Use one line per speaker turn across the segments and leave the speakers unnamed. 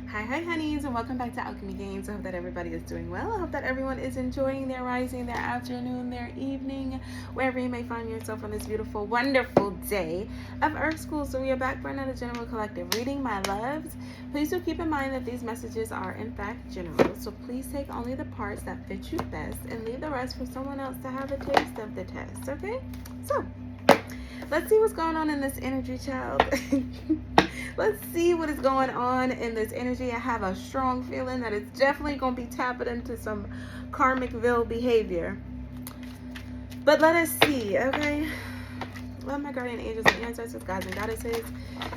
Hi honeys, and welcome back to Alchemy Games. I hope that everybody is doing well. I hope that everyone is enjoying their rising, their afternoon, their evening, wherever you may find yourself on this beautiful, wonderful day of Earth School. So we are back for another general collective reading, my loves. Please do keep in mind that these messages are in fact general, so please take only the parts that fit you best and leave the rest for someone else to have a taste of the test, okay? So, let's see what's going on in this energy, child. Let's see what is going on in this energy. I have a strong feeling that it's definitely going to be tapping into some Karmicville behavior. But let us see, okay? Love my guardian angels and ancestors, gods and goddesses,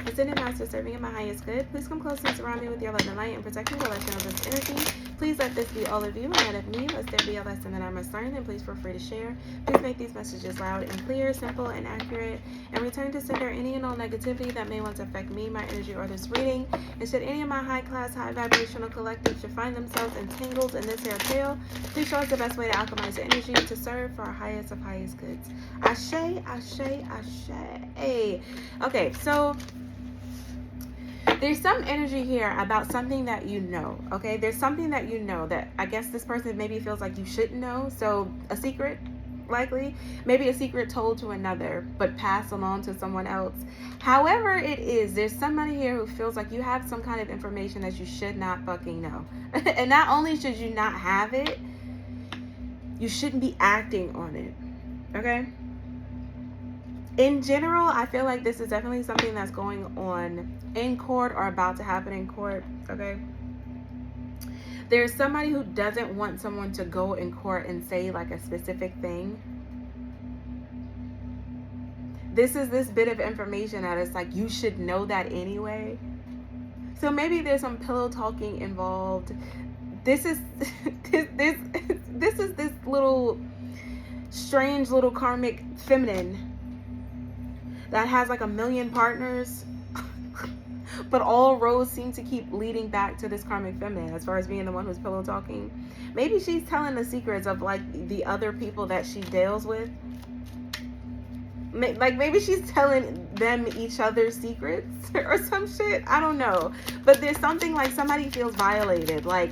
ascended masters serving in my highest good. Please come close and surround me with your love and light and protect me while I channel this energy. Please let this be all of you and none of me. Let there be a lesson that I must learn, and please feel free to share. Please make these messages loud and clear, simple and accurate, and return to sender any and all negativity that may want to affect me, my energy, or this reading. And should any of my high class, high vibrational collectives should find themselves entangled in this hair tale, please show us the best way to alchemize the energy to serve for our highest of highest goods. Ashe, ashe, ashe. Okay, so there's some energy here about something that you know, okay? There's something that you know that I guess this person maybe feels like you shouldn't know. So a secret, likely. Maybe a secret told to another, but passed along to someone else. However it is, there's somebody here who feels like you have some kind of information that you should not fucking know. And not only should you not have it, you shouldn't be acting on it, okay? In general, I feel like this is definitely something that's going on in court or about to happen in court, okay? There's somebody who doesn't want someone to go in court and say like a specific thing. This is this bit of information that is like, you should know that anyway. So maybe there's some pillow talking involved. This is this little strange little karmic feminine that has like a million partners, but all roads seem to keep leading back to this karmic feminine as far as being the one who's pillow talking. Maybe she's telling the secrets of like the other people that she deals with. Like maybe she's telling them each other's secrets or some shit. I don't know. But there's something like somebody feels violated. Like,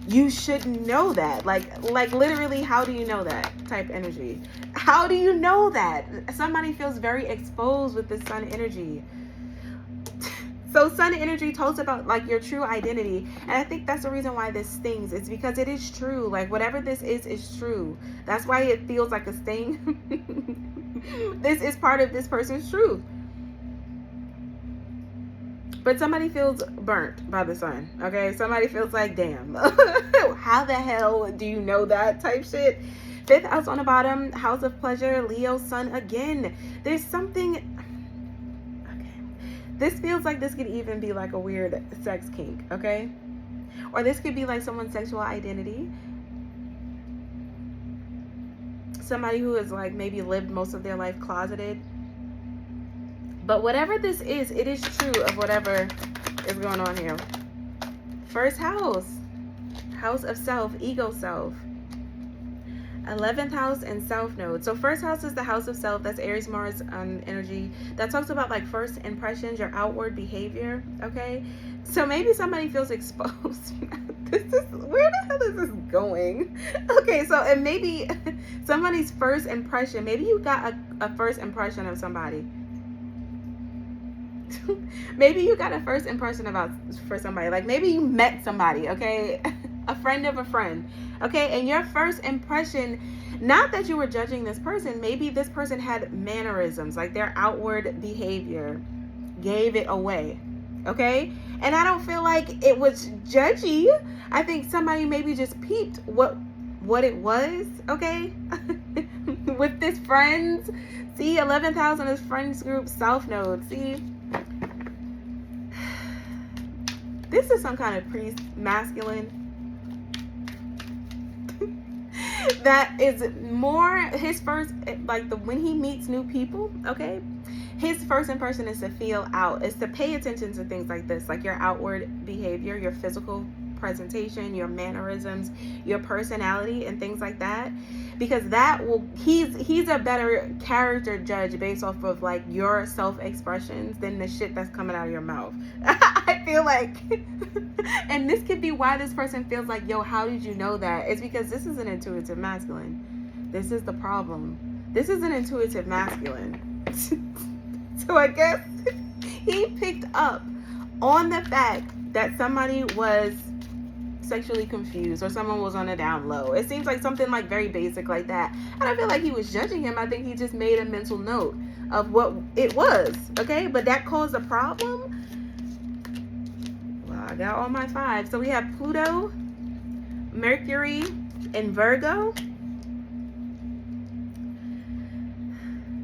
you should know that. Like literally, how do you know that type energy? How do you know that? Somebody feels very exposed with this sun energy. So sun energy talks about like your true identity. And I think that's the reason why this stings. It's because it is true. Like whatever this is true. That's why it feels like a sting. This is part of this person's truth. But somebody feels burnt by the sun, okay? Somebody feels like, damn, how the hell do you know that type shit? Fifth house on the bottom, house of pleasure, Leo, sun again. There's something, okay. This feels like this could even be like a weird sex kink, okay? Or this could be like someone's sexual identity. Somebody who has like maybe lived most of their life closeted. But whatever this is, it is true of whatever is going on here. First house, house of self, ego self. 11th house and south node. So first house is the house of self. That's Aries, Mars energy. That talks about like first impressions, your outward behavior. Okay. So maybe somebody feels exposed. This is, where the hell is this going? Okay. So, and maybe somebody's first impression, maybe you got a first impression of somebody. Maybe you got a first impression for somebody. Like maybe you met somebody, okay? A friend of a friend, okay? And your first impression, not that you were judging this person, maybe this person had mannerisms, like their outward behavior gave it away, okay? And I don't feel like it was judgy. I think somebody maybe just peeped what it was, okay? With this friends, see, 11th house on this friends group, south node, see? This is some kind of priest masculine that is more his first, like when he meets new people, okay, his first impression is to feel out, is to pay attention to things like this, like your outward behavior, your physical presentation, your mannerisms, your personality, and things like that. because that will, he's a better character judge based off of like your self-expressions than the shit that's coming out of your mouth. I feel like, and this could be why this person feels like, yo, how did you know that? It's because this is an intuitive masculine. This is the problem. This is an intuitive masculine. So I guess he picked up on the fact that somebody was sexually confused or someone was on a down low. It seems like something like very basic like that. And I feel like he was judging him. I think he just made a mental note of what it was. Okay, but that caused a problem. Well, I got all my 5. So we have Pluto, Mercury, and Virgo.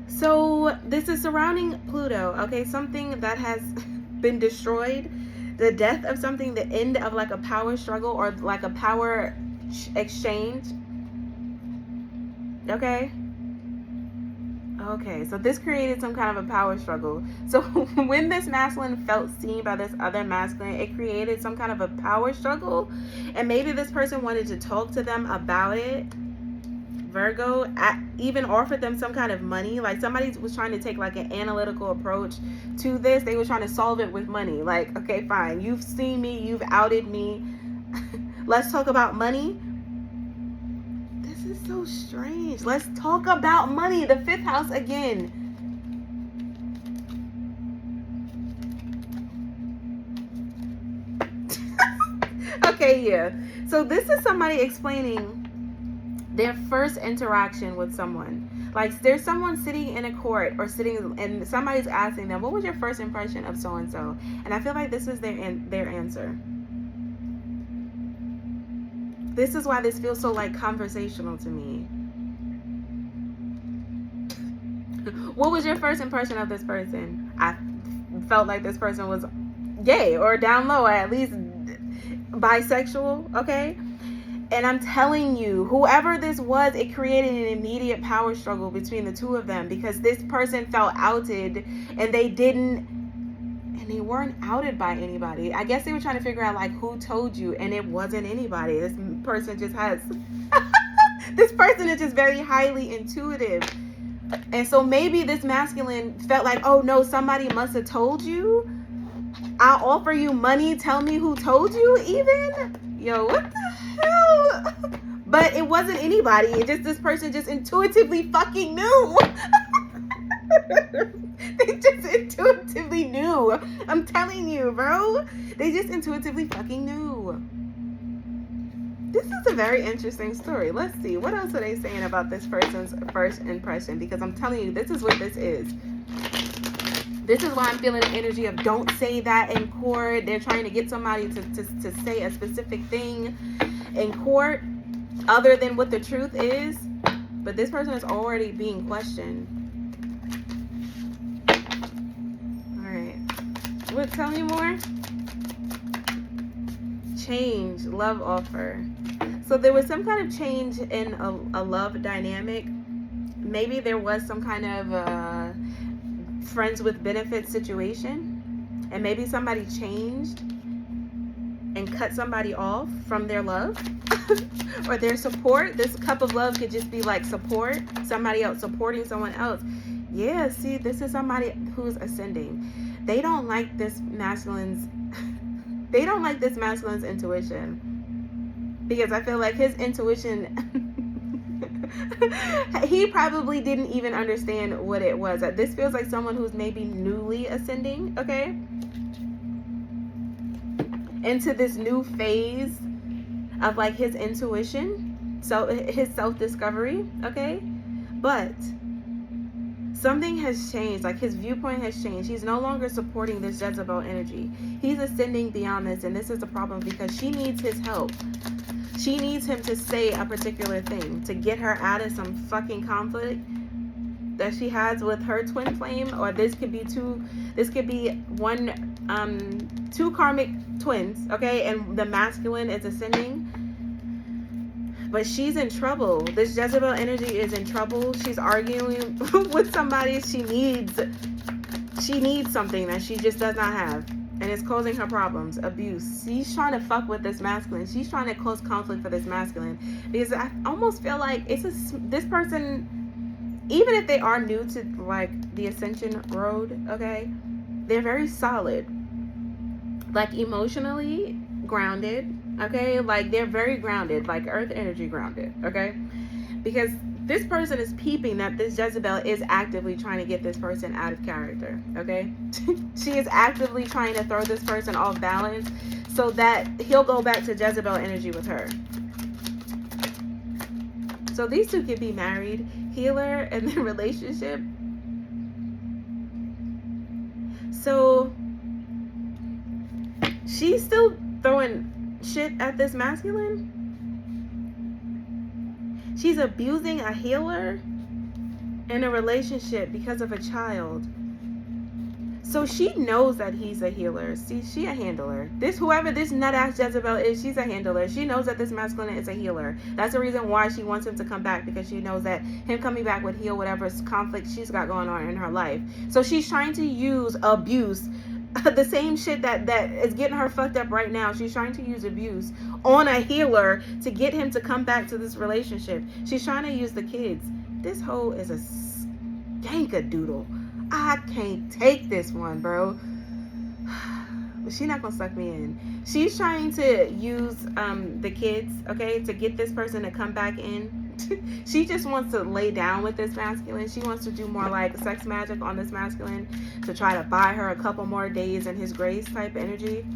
So this is surrounding Pluto. Okay, something that has been destroyed, the death of something, the end of like a power struggle or like a power exchange. Okay, so this created some kind of a power struggle. So when this masculine felt seen by this other masculine, it created some kind of a power struggle, and maybe this person wanted to talk to them about it. Virgo even offered them some kind of money. Like somebody was trying to take like an analytical approach to this. They were trying to solve it with money. Like, okay, fine, you've seen me, you've outed me, let's talk about money. This is so strange. Let's talk about money. The 5th house again. Okay, yeah, so this is somebody explaining their first interaction with someone. Like there's someone sitting in a court or sitting and somebody's asking them, what was your first impression of so and so? And I feel like this is their answer. This is why this feels so like conversational to me. What was your first impression of this person? I felt like this person was gay or down low, or at least bisexual. Okay, and I'm telling you, whoever this was, it created an immediate power struggle between the two of them, because this person felt outed and they weren't outed by anybody. I guess they were trying to figure out like who told you, and it wasn't anybody. This person just has this person is just very highly intuitive. And so maybe this masculine felt like, oh no, somebody must have told you. I'll offer you money, tell me who told you even. Yo, what the hell? But it wasn't anybody. It just, this person just intuitively fucking knew. They just intuitively knew. I'm telling you, bro. They just intuitively fucking knew. This is a very interesting story. Let's see. What else are they saying about this person's first impression? Because I'm telling you, this is what this is. This is why I'm feeling the energy of don't say that in court. They're trying to get somebody to say a specific thing in court other than what the truth is. But this person is already being questioned. All right. What? Tell me more. Change, love offer. So there was some kind of change in a love dynamic. Maybe there was some kind of friends with benefits situation, and maybe somebody changed and cut somebody off from their love or their support. This cup of love could just be like support, somebody else supporting someone else. Yeah, see, this is somebody who's ascending. They don't like this masculine's intuition, because I feel like his intuition he probably didn't even understand what it was. This feels like someone who's maybe newly ascending, okay, into this new phase of like his intuition, so his self-discovery, okay, but something has changed. Like his viewpoint has changed. He's no longer supporting this Jezebel energy. He's ascending beyond this, and this is the problem, because she needs his help. She needs him to say a particular thing to get her out of some fucking conflict that she has with her twin flame. Or this could be two karmic twins, okay, and the masculine is ascending. But she's in trouble. This Jezebel energy is in trouble. She's arguing with somebody. She needs something that she just does not have. and it's causing her problems, abuse. She's trying to fuck with this masculine. She's trying to cause conflict for this masculine, because I almost feel like this person, even if they are new to like the ascension road, okay, they're very solid, like emotionally grounded, okay, like they're very grounded, like earth energy grounded, okay, because this person is peeping that this Jezebel is actively trying to get this person out of character, okay? She is actively trying to throw this person off balance so that he'll go back to Jezebel energy with her. So these two could be married, healer, and then relationship. So she's still throwing shit at this masculine. She's abusing a healer in a relationship because of a child. So she knows that he's a healer. See, she a handler. Whoever this nut-ass Jezebel is, she's a handler. She knows that this masculine is a healer. That's the reason why she wants him to come back, because she knows that him coming back would heal whatever conflict she's got going on in her life. So she's trying to use abuse, the same shit that is getting her fucked up right now. She's trying to use abuse on a healer to get him to come back to this relationship. She's trying to use the kids. This hoe is a skankadoodle. I can't take this one, bro. But she's not gonna suck me in. She's trying to use the kids, okay, to get this person to come back in. She just wants to lay down with this masculine. She wants to do more like sex magic on this masculine to try to buy her a couple more days in his grace type energy.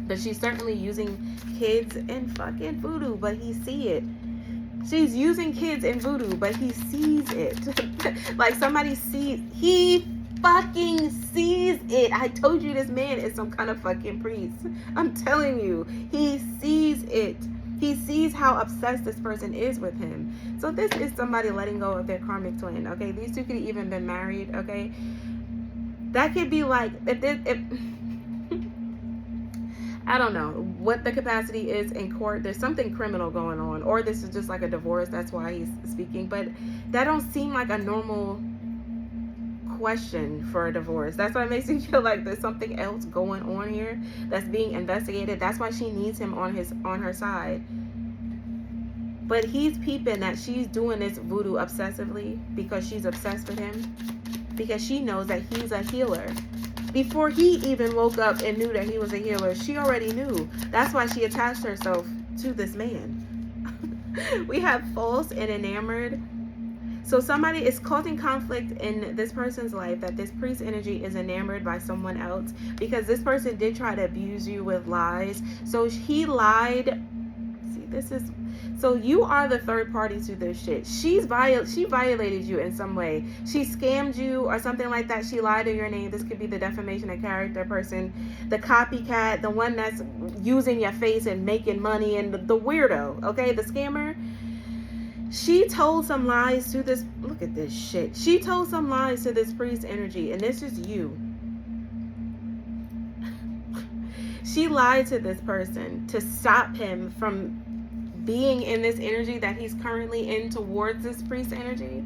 But she's certainly using kids in fucking voodoo, but he see it. She's using kids in voodoo, but he sees it. Like somebody sees, he fucking sees it. I told you this man is some kind of fucking priest. I'm telling you, he sees it. He sees how obsessed this person is with him. So this is somebody letting go of their karmic twin, okay? These two could have even been married, okay? That could be like, if I don't know what the capacity is in court. There's something criminal going on, or this is just like a divorce. That's why he's speaking. But that don't seem like a normal question for a divorce. That's why it makes me feel like there's something else going on here that's being investigated. That's why she needs him on her side. But he's peeping that she's doing this voodoo obsessively because she's obsessed with him, because she knows that he's a healer. Before he even woke up and knew that he was a healer, she already knew. That's why she attached herself to this man. We have false and enamored. So somebody is causing conflict in this person's life, that this priest energy is enamored by someone else, because this person did try to abuse you with lies. So he lied. See, this is... So you are the third party to this shit. She violated you in some way. She scammed you or something like that. She lied to your name. This could be the defamation of character person, the copycat, the one that's using your face and making money, and the weirdo, okay, the scammer. She told some lies to this, look at this shit. She told some lies to this priest energy, and this is you. She lied to this person to stop him from being in this energy that he's currently in towards this priest energy,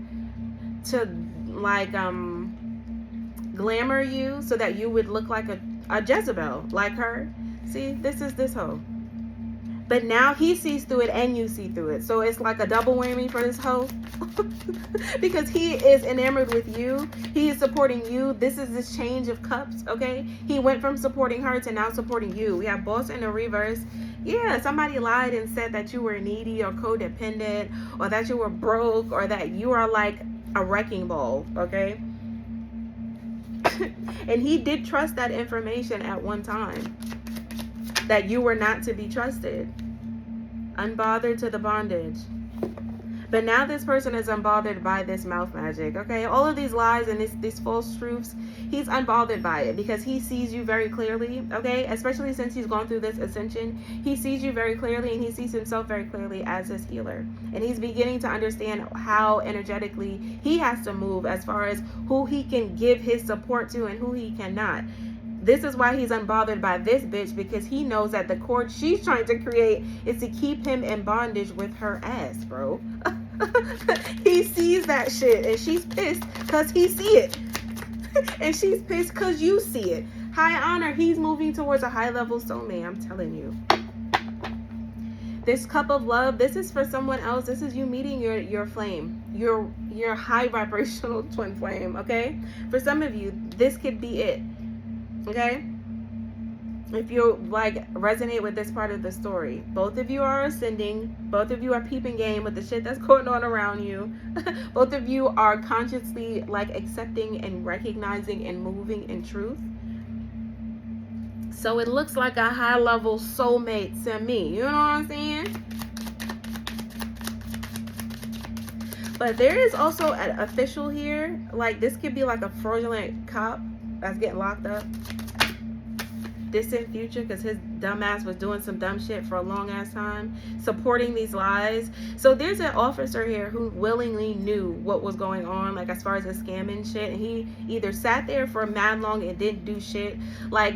to like glamour you so that you would look like a Jezebel like her. See, this is this hoe. But now he sees through it and you see through it. So it's like a double whammy for this hoe. Because he is enamored with you. He is supporting you. This is this change of cups, okay? He went from supporting her to now supporting you. We have boss in the reverse. Yeah, somebody lied and said that you were needy or codependent, or that you were broke, or that you are like a wrecking ball, okay? And he did trust that information at one time, that you were not to be trusted. Unbothered to the bondage. But now this person is unbothered by this mouth magic, okay? All of these lies and these false truths, he's unbothered by it because he sees you very clearly, okay? Especially since he's gone through this ascension. He sees you very clearly, and he sees himself very clearly as his healer. And he's beginning to understand how energetically he has to move as far as who he can give his support to and who he cannot. This is why he's unbothered by this bitch, because he knows that the cord she's trying to create is to keep him in bondage with her ass, bro. He sees that shit, and she's pissed because he see it. And she's pissed because you see it. High honor. He's moving towards a high level soulmate. I'm telling you. This cup of love, this is for someone else. This is you meeting your flame, your high vibrational twin flame, okay? For some of you, this could be it, okay? If you like resonate with this part of the story, both of you are ascending, both of you are peeping game with the shit that's going on around you. Both of you are consciously like accepting and recognizing and moving in truth. So it looks like a high level soulmate to me. You know what I'm saying? But there is also an official here. Like this could be like a fraudulent cop that's getting locked up. Distant future, because his dumbass was doing some dumb shit for a long ass time, supporting these lies. So there's an officer here who willingly knew what was going on, like as far as the scamming shit, and he either sat there for mad long and didn't do shit. Like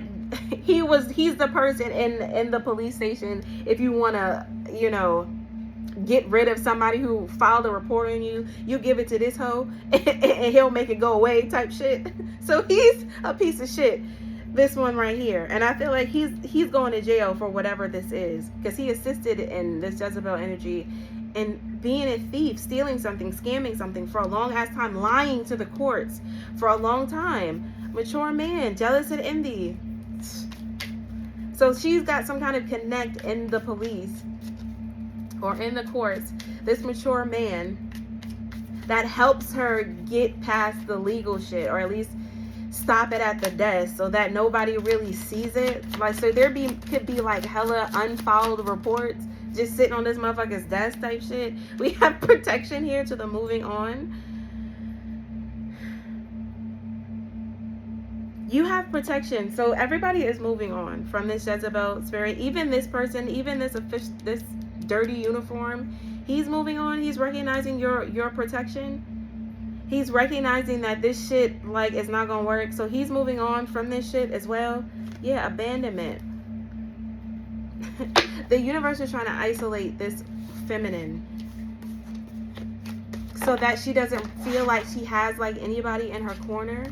he's the person in the police station, if you want to, you know, get rid of somebody who filed a report on you, you give it to this hoe and he'll make it go away type shit. So he's a piece of shit, this one right here. And I feel like he's going to jail for whatever this is, because he assisted in this Jezebel energy and being a thief, stealing something, scamming something for a long ass time, lying to the courts for a long time. Mature man, jealous and envy. So she's got some kind of connect in the police or in the courts, this mature man that helps her get past the legal shit, or at least stop it at the desk so that nobody really sees it. Like, so could be like hella unfiled reports just sitting on this motherfucker's desk type shit. We have protection here to the moving on. You have protection. So everybody is moving on from this Jezebel spirit. Even this person, even this dirty uniform, he's moving on. He's recognizing your protection. He's recognizing that this shit like is not gonna work. So he's moving on from this shit as well. Yeah, abandonment. The universe is trying to isolate this feminine so that she doesn't feel like she has like anybody in her corner.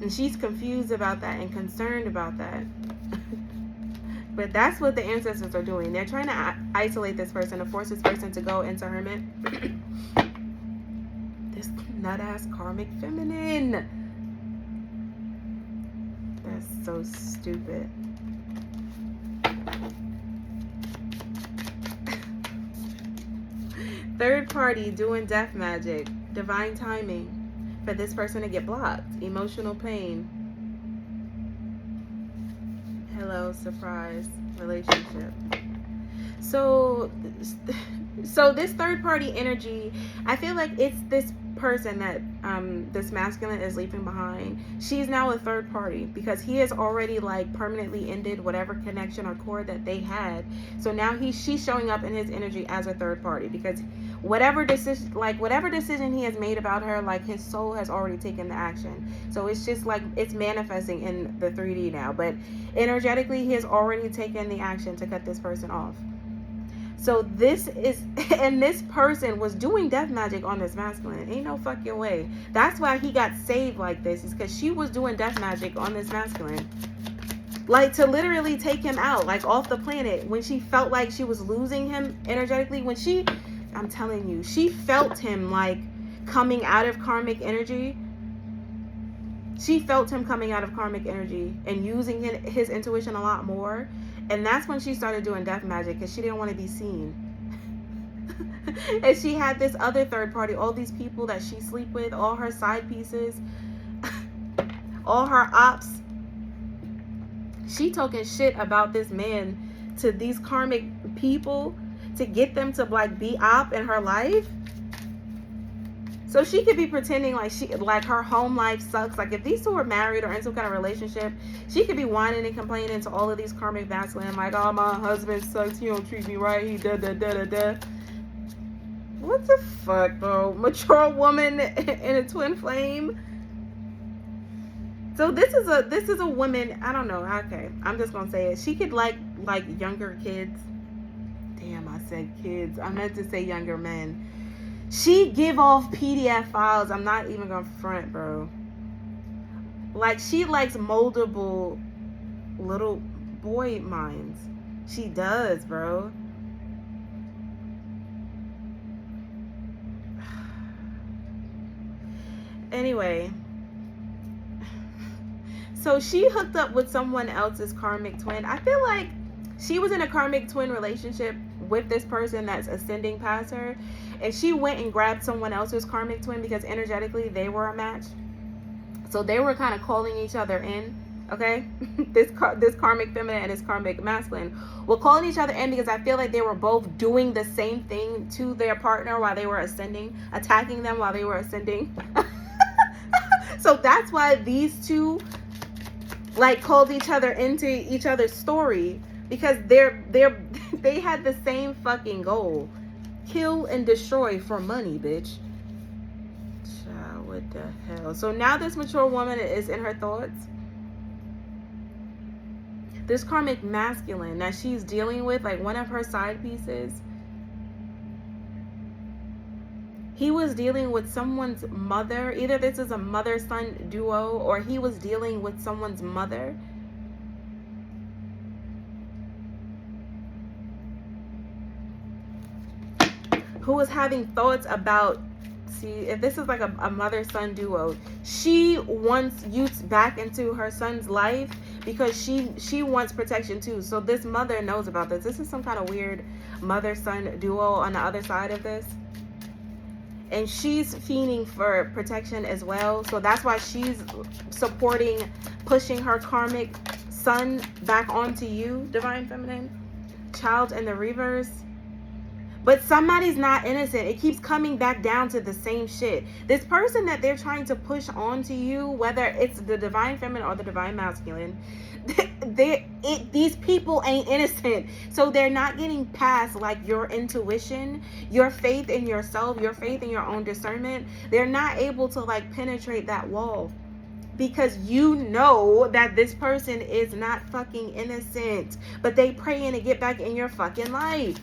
And she's confused about that and concerned about that. But that's what the ancestors are doing. They're trying to isolate this person, to force this person to go into hermit. This nut-ass karmic feminine. That's so stupid. Third party doing death magic. Divine timing for this person to get blocked. Emotional pain. Hello, surprise relationship. So this third party energy, I feel like it's this person that this masculine is leaving behind. She's now a third party because he has already like permanently ended whatever connection or cord that they had. So now she's showing up in his energy as a third party, because whatever decision he has made about her, like his soul has already taken the action. So it's just like it's manifesting in the 3D now, but energetically he has already taken the action to cut this person off. So this person was doing death magic on this masculine. Ain't no fucking way. That's why he got saved like this, is because she was doing death magic on this masculine. Like to literally take him out, like off the planet, when she felt like she was losing him energetically. I'm telling you, she felt him like coming out of karmic energy. She felt him coming out of karmic energy and using his intuition a lot more. And that's when she started doing death magic, because she didn't want to be seen. And she had this other third party, all these people that she sleep with, all her side pieces, all her ops. She talking shit about this man to these karmic people to get them to like be op in her life. So she could be pretending like her home life sucks. Like if these two were married or in some kind of relationship, she could be whining and complaining to all of these karmic masculine, like, oh, my husband sucks, he don't treat me right, he da da da da da. What the fuck, bro? Mature woman in a twin flame. So this is a woman, I don't know, okay, I'm just gonna say it. She could like younger kids. Damn, I said kids. I meant to say younger men. She give off PDF files. I'm not even gonna front, bro. Like, she likes moldable little boy minds. She does, bro. Anyway, so she hooked up with someone else's karmic twin. I feel like she was in a karmic twin relationship with this person that's ascending past her, and she went and grabbed someone else's karmic twin because energetically they were a match. So they were kind of calling each other in, okay? this karmic feminine and this karmic masculine were calling each other in because I feel like they were both doing the same thing to their partner while they were ascending, attacking them while they were ascending. So that's why these two like called each other into each other's story, because they had the same fucking goal. Kill and destroy for money, bitch. Child, what the hell? So now this mature woman is in her thoughts. This karmic masculine that she's dealing with, like one of her side pieces, he was dealing with someone's mother. Either this is a mother-son duo, or he was dealing with someone's mother. Who was having thoughts about, see, if this is like a mother-son duo, she wants youth back into her son's life because she wants protection too. So this mother knows about this. This is some kind of weird mother-son duo on the other side of this. And she's fiending for protection as well. So that's why she's supporting, pushing her karmic son back onto you, Divine Feminine. Child in the reverse. But somebody's not innocent. It keeps coming back down to the same shit. This person that they're trying to push onto you, whether it's the Divine Feminine or the Divine Masculine, these people ain't innocent. So they're not getting past like your intuition, your faith in yourself, your faith in your own discernment. They're not able to like penetrate that wall because you know that this person is not fucking innocent, but they praying to get back in your fucking life.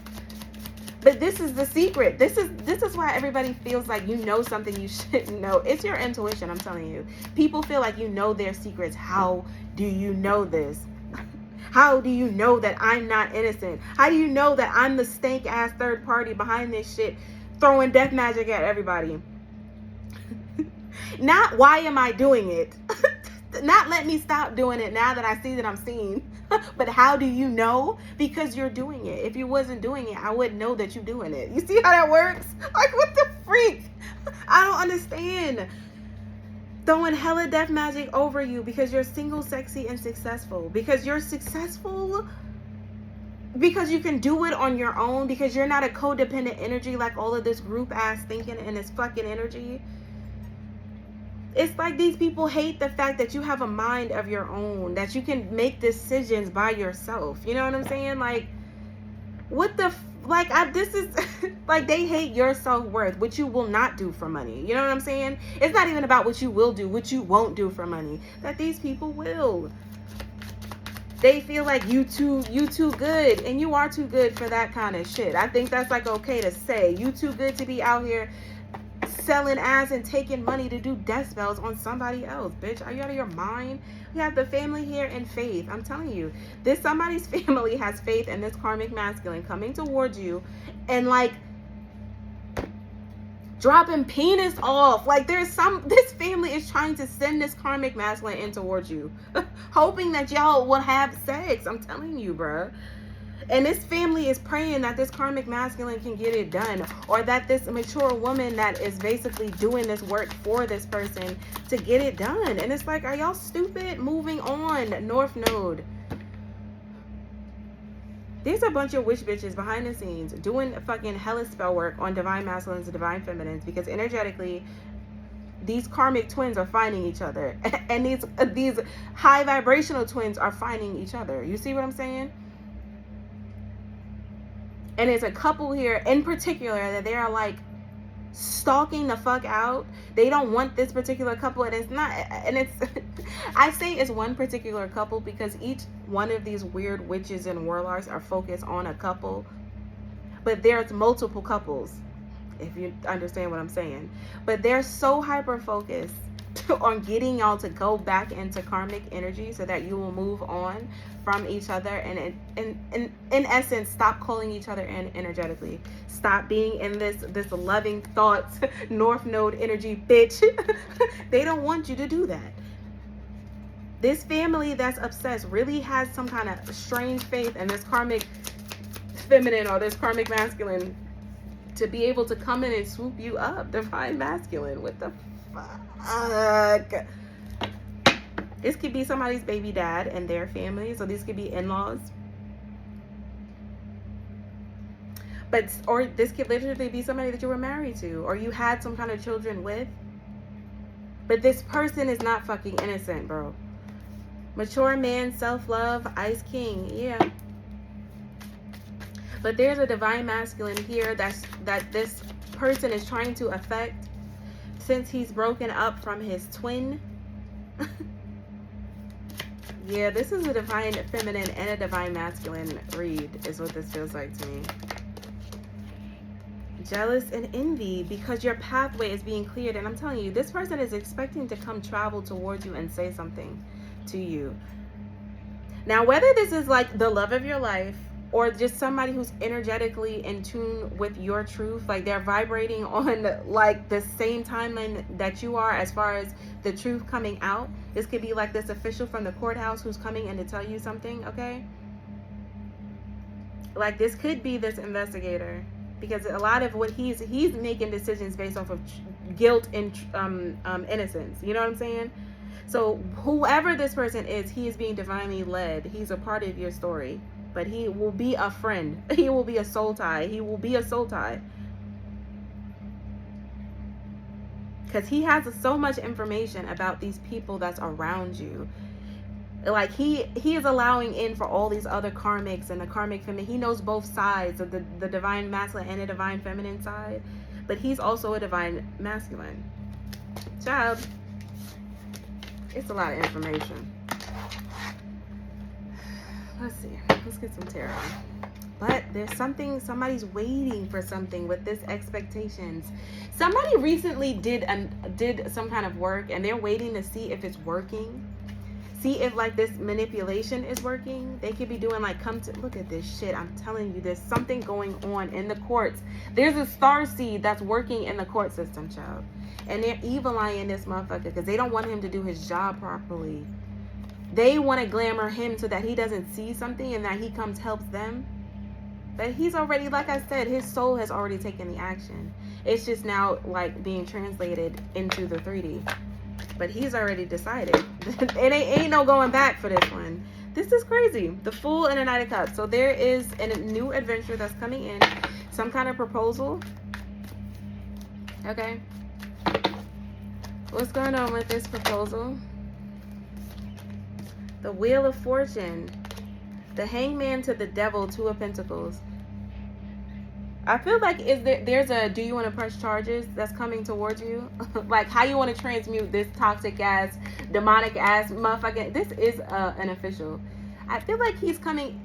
But this is the secret. This is why everybody feels like you know something you shouldn't know. It's your intuition, I'm telling you. People feel like you know their secrets. How do you know this? How do you know that I'm not innocent? How do you know that I'm the stank ass third party behind this shit, throwing death magic at everybody? Not why am I doing it? Not let me stop doing it now that I see that I'm seen. But how do you know? Because you're doing it. If you wasn't doing it, I wouldn't know that you're doing it. You see how that works? Like, what the freak? I don't understand. Throwing hella death magic over you because you're single, sexy, and successful. Because you're successful. Because you can do it on your own. Because you're not a codependent energy like all of this group ass thinking and this fucking energy. It's like these people hate the fact that you have a mind of your own, that you can make decisions by yourself. You know what I'm saying? Like, what the this is like, they hate your self-worth, which you will not do for money. You know what I'm saying? It's not even about what you will do, what you won't do for money. That these people will. They feel like you too good, and you are too good for that kind of shit. I think that's like okay to say. You too good to be out here selling ass and taking money to do death spells on somebody else, bitch. Are you out of your mind? We have the family here and faith. I'm telling you, this somebody's family has faith in this karmic masculine coming towards you and like dropping penis off. Like this family is trying to send this karmic masculine in towards you, hoping that y'all will have sex. I'm telling you, bruh. And this family is praying that this karmic masculine can get it done, or that this mature woman that is basically doing this work for this person to get it done. And it's like, are y'all stupid? Moving on. North Node. There's a bunch of witch bitches behind the scenes doing fucking hella spell work on divine masculines and divine feminines, because energetically these karmic twins are finding each other. And these high vibrational twins are finding each other. You see what I'm saying? And it's a couple here in particular that they are like stalking the fuck out. They don't want this particular couple, and it's not, and it's I say it's one particular couple because each one of these weird witches and warlocks are focused on a couple, but there's multiple couples, if you understand what I'm saying. But they're so hyper focused on getting y'all to go back into karmic energy so that you will move on from each other, and in essence stop calling each other in energetically. Stop being in this loving thoughts north node energy, bitch. They don't want you to do that. This family that's obsessed really has some kind of strange faith in this karmic feminine or this karmic masculine to be able to come in and swoop you up. Divine masculine. What the fuck? This could be somebody's baby dad and their family. So these could be in-laws. Or this could literally be somebody that you were married to or you had some kind of children with. But this person is not fucking innocent, bro. Mature man, self-love, Ice King. Yeah. But there's a divine masculine here that this person is trying to affect since he's broken up from his twin. Yeah, this is a divine feminine and a divine masculine read is what this feels like to me. Jealous and envy because your pathway is being cleared. And I'm telling you, this person is expecting to come travel towards you and say something to you. Now, whether this is like the love of your life or just somebody who's energetically in tune with your truth, like they're vibrating on like the same timeline that you are as far as the truth coming out. This could be like this official from the courthouse who's coming in to tell you something, okay? Like this could be this investigator, because a lot of what he's making decisions based off of guilt and innocence. You know what I'm saying? So whoever this person is, he is being divinely led. He's a part of your story. But he will be a friend. He will be a soul tie. He will be a soul tie. Because he has so much information about these people that's around you. Like he is allowing in for all these other karmics and the karmic feminine. He knows both sides of the divine masculine and the divine feminine side. But he's also a divine masculine. Child. It's a lot of information. Let's see. Let's get some tarot. But there's something, somebody's waiting for something with this expectations. Somebody recently did some kind of work and they're waiting to see if it's working. See if like this manipulation is working. They could be doing like, come to look at this shit. I'm telling you, there's something going on in the courts. There's a star seed that's working in the court system, child. And they're evil eyeing this motherfucker because they don't want him to do his job properly. They want to glamour him so that he doesn't see something and that he comes helps them. But he's already, like I said, his soul has already taken the action. It's just now like being translated into the 3D. But he's already decided. It ain't no going back for this one. This is crazy. The Fool and the Knight of Cups. So there is a new adventure that's coming in. Some kind of proposal. Okay. What's going on with this proposal? The Wheel of Fortune. The Hangman to the Devil, 2 of Pentacles. I feel like there's a do you want to press charges that's coming towards you? Like how you want to transmute this toxic ass, demonic ass motherfucker. This is an official. I feel like he's coming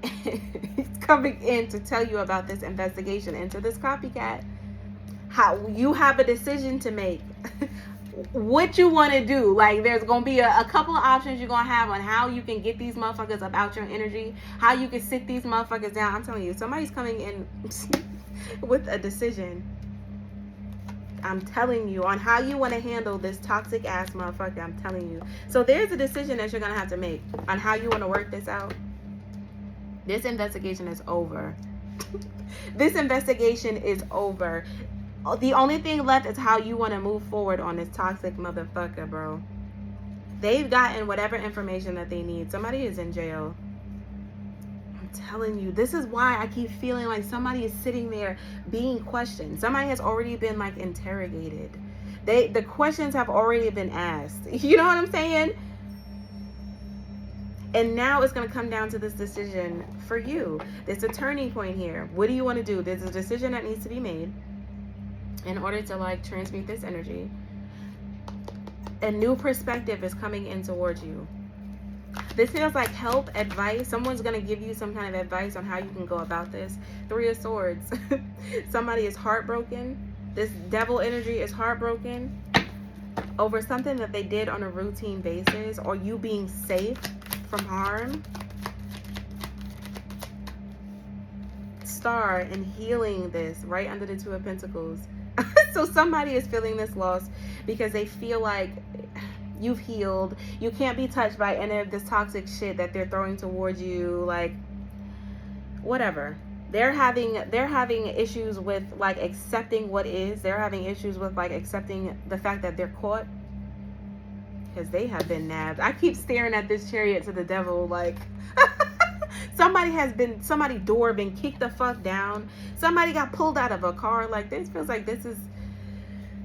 he's coming in to tell you about this investigation into this copycat. How you have a decision to make. What you want to do. Like there's gonna be a couple of options you're gonna have on how you can get these motherfuckers about your energy, how you can sit these motherfuckers down. I'm telling you, somebody's coming in with a decision. I'm telling you on how you want to handle this toxic ass motherfucker. I'm telling you. So there's a decision that you're gonna have to make on how you want to work this out. This investigation is over. This investigation is over. The only thing left is how you want to move forward on this toxic motherfucker, bro. They've gotten whatever information that they need. Somebody is in jail. I'm telling you, this is why I keep feeling like somebody is sitting there being questioned. Somebody has already been like interrogated. The questions have already been asked. You know what I'm saying? And now it's going to come down to this decision for you. There's a turning point here. What do you want to do? There's a decision that needs to be made. In order to like transmute this energy, a new perspective is coming in towards you. This feels like help, advice. Someone's going to give you some kind of advice on how you can go about this. 3 of Swords. Somebody is heartbroken. This devil energy is heartbroken. over something that they did on a routine basis, or you being safe from harm. Star and healing this right under the Two of Pentacles. So somebody is feeling this loss because they feel like you've healed. You can't be touched by any of this toxic shit that they're throwing towards you. Like, whatever. They're having issues with like accepting what is. They're having issues with like accepting the fact that they're caught, because they have been nabbed. I keep staring at this Chariot to the Devil like somebody's door been kicked the fuck down. Somebody got pulled out of a car. Like, this feels like this is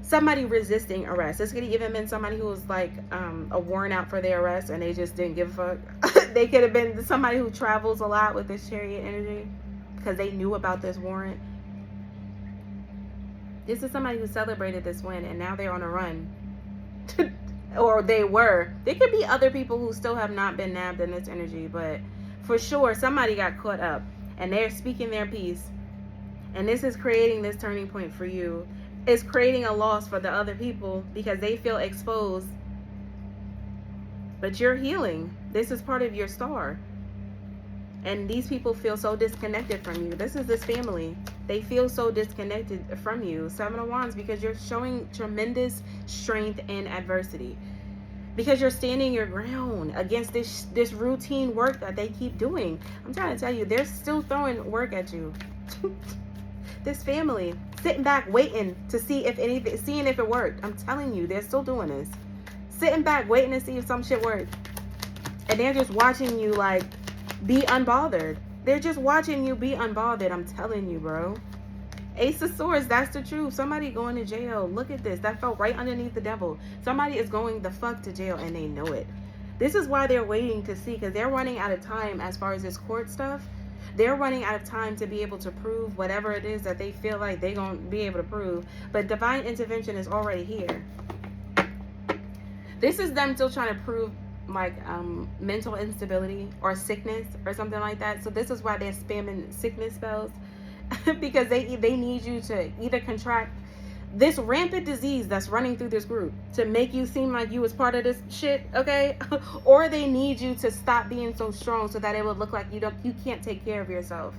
somebody resisting arrest. This could have even been somebody who was like a warrant out for their arrest and they just didn't give a fuck. They could have been somebody who travels a lot with this Chariot energy because they knew about this warrant. This is somebody who celebrated this win and now they're on a run. Or they were. There could be other people who still have not been nabbed in this energy, but for sure somebody got caught up and they're speaking their piece. And this is creating this turning point for you. It's creating a loss for the other people because they feel exposed. But you're healing. This is part of your star. And these people feel so disconnected from you. This is this family. They feel so disconnected from you. Seven of Wands, because you're showing tremendous strength in adversity. Because you're standing your ground against this routine work that they keep doing. I'm trying to tell you, they're still throwing work at you. This family sitting back waiting to see if anything, seeing if it worked. I'm telling you, they're still doing this. Sitting back waiting to see if some shit worked. And they're just watching you like be unbothered. They're just watching you be unbothered. I'm telling you, bro. Ace of Swords, that's the truth. Somebody going to jail. Look at this. That fell right underneath the Devil. Somebody is going the fuck to jail and they know it. This is why they're waiting to see, because they're running out of time as far as this court stuff. They're running out of time to be able to prove whatever it is that they feel like they're going to be able to prove. But divine intervention is already here. This is them still trying to prove like mental instability or sickness or something like that. So this is why they're spamming sickness spells. Because they need you to either contract this rampant disease that's running through this group to make you seem like you was part of this shit, okay? Or they need you to stop being so strong so that it would look like you can't take care of yourself.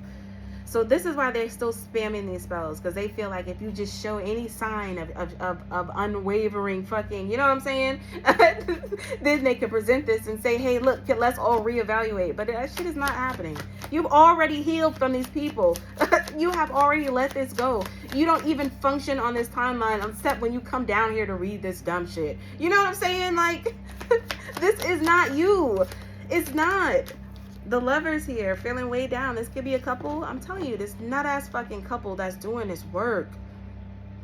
So this is why they're still spamming these spells, because they feel like if you just show any sign of unwavering fucking, you know what I'm saying? Then they can present this and say, hey, look, let's all reevaluate. But that shit is not happening. You've already healed from these people. You have already let this go. You don't even function on this timeline except when you come down here to read this dumb shit. You know what I'm saying? Like, this is not you. It's not. The Lovers here, feeling way down. This could be a couple. I'm telling you, this nut-ass fucking couple that's doing this work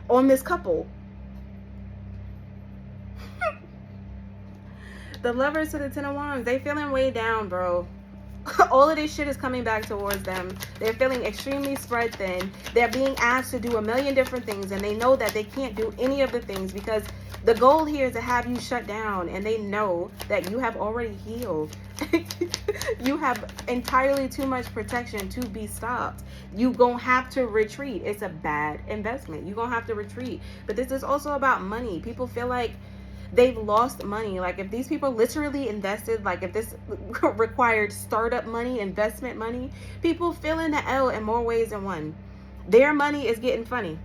on this couple. The Lovers to the Ten of Wands, they feeling way down, bro. All of this shit is coming back towards them. They're feeling extremely spread thin. They're being asked to do a million different things, and they know that they can't do any of the things because the goal here is to have you shut down, and they know that you have already healed. You have entirely too much protection to be stopped. You gonna have to retreat. It's a bad investment. You gonna have to retreat. But this is also about money. People feel like they've lost money. Like, if these people literally invested, like if this required startup money, investment money, people feel in the L in more ways than one. Their money is getting funny.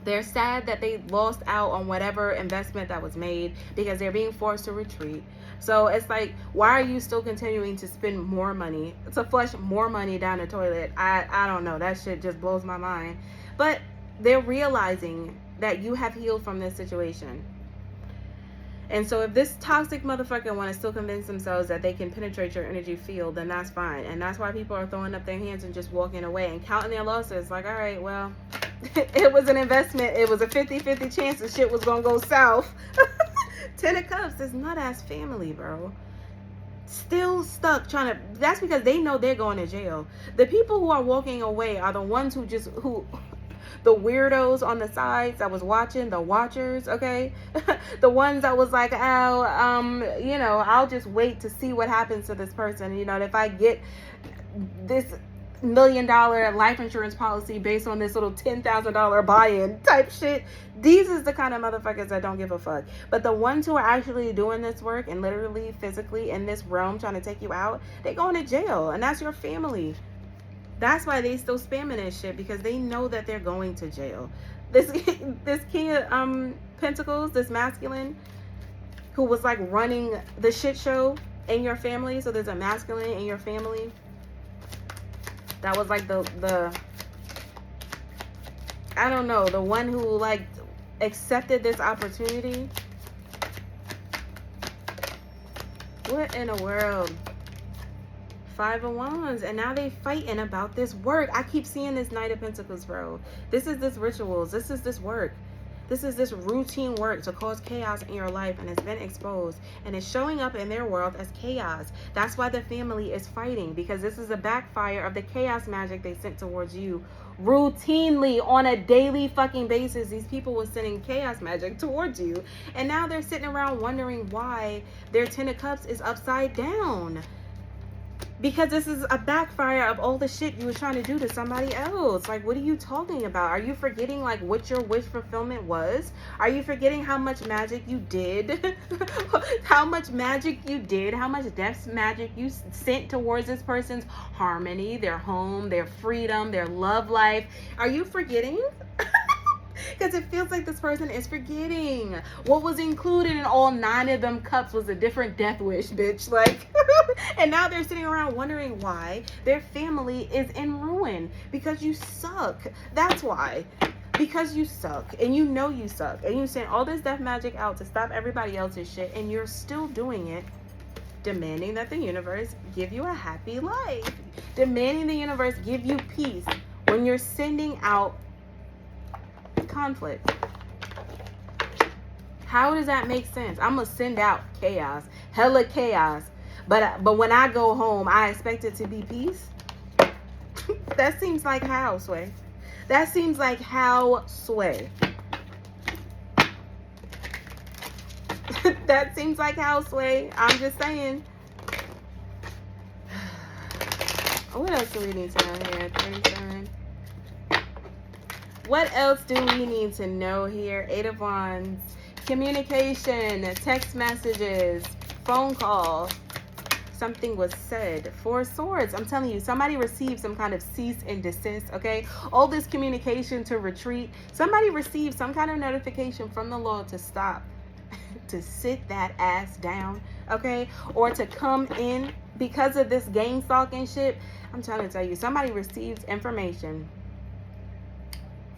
They're sad that they lost out on whatever investment that was made because they're being forced to retreat. So it's like, why are you still continuing to spend more money, to flush more money down the toilet? I don't know. That shit just blows my mind. But they're realizing that you have healed from this situation. And so if this toxic motherfucker want to still convince themselves that they can penetrate your energy field, then that's fine. And that's why people are throwing up their hands and just walking away and counting their losses. Like, all right, well, it was an investment. It was a 50-50 chance the shit was going to go south. Ten of Cups is nut-ass family, bro. Still stuck trying to... That's because they know they're going to jail. The people who are walking away are the ones who the weirdos on the sides that was watching, the watchers, okay? The ones that was like, oh, you know, I'll just wait to see what happens to this person. You know, if I get this $1 million life insurance policy based on this little $10,000 buy-in type shit. These is the kind of motherfuckers that don't give a fuck. But the ones who are actually doing this work and literally physically in this realm trying to take you out, they going to jail, and that's your family. That's why they still spamming this shit, because they know that they're going to jail. This King of Pentacles, this masculine who was like running the shit show in your family. So there's a masculine in your family that was like the I don't know, the one who like accepted this opportunity. What in the world? 5 of Wands, and now they fighting about this work. I keep seeing this Knight of Pentacles, bro. This is this rituals. This is this work. This is this routine work to cause chaos in your life, and it's been exposed, and it's showing up in their world as chaos. That's why the family is fighting, because this is a backfire of the chaos magic they sent towards you routinely on a daily fucking basis. These people were sending chaos magic towards you, and now they're sitting around wondering why their 10 of Cups is upside down. Because this is a backfire of all the shit you were trying to do to somebody else. Like, what are you talking about? Are you forgetting, like, what your wish fulfillment was? Are you forgetting how much magic you did? How much magic you did? How much death's magic you sent towards this person's harmony, their home, their freedom, their love life? Are you forgetting? Because it feels like this person is forgetting. What was included in all 9 of them cups was a different death wish, bitch. Like, and now they're sitting around wondering why their family is in ruin. Because you suck. That's why. Because you suck. And you know you suck. And you sent all this death magic out to stop everybody else's shit. And you're still doing it. Demanding that the universe give you a happy life. Demanding the universe give you peace. When you're sending out conflict. How does that make sense? I'm gonna send out chaos, hella chaos, but when I go home, I expect it to be peace. That seems like how, Sway. That seems like how, Sway. That seems like how, Sway. I'm just saying. What else do we need to know here? 37. What else do we need to know here? 8 of Wands. Communication, text messages, phone call. Something was said. 4 of Swords. I'm telling you, somebody received some kind of cease and desist, okay? All this communication to retreat. Somebody received some kind of notification from the Lord to stop. To sit that ass down, okay? Or to come in because of this gang stalking shit. I'm trying to tell you, somebody received information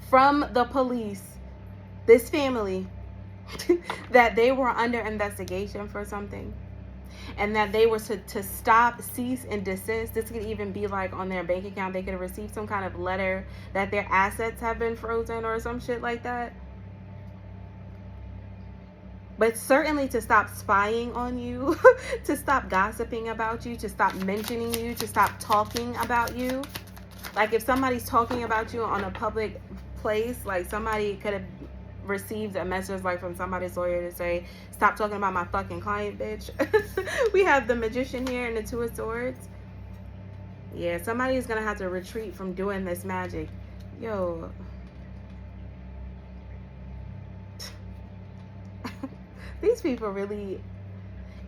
from the police, this family, that they were under investigation for something, and that they were to stop, cease, and desist. This could even be like on their bank account. They could have received some kind of letter that their assets have been frozen or some shit like that. But certainly to stop spying on you, to stop gossiping about you, to stop mentioning you, to stop talking about you. Like if somebody's talking about you on a public place, like somebody could have received a message like from somebody's lawyer to say, stop talking about my fucking client, bitch. We have the Magician here and the 2 of Swords. Yeah, somebody's gonna have to retreat from doing this magic. Yo. These people really,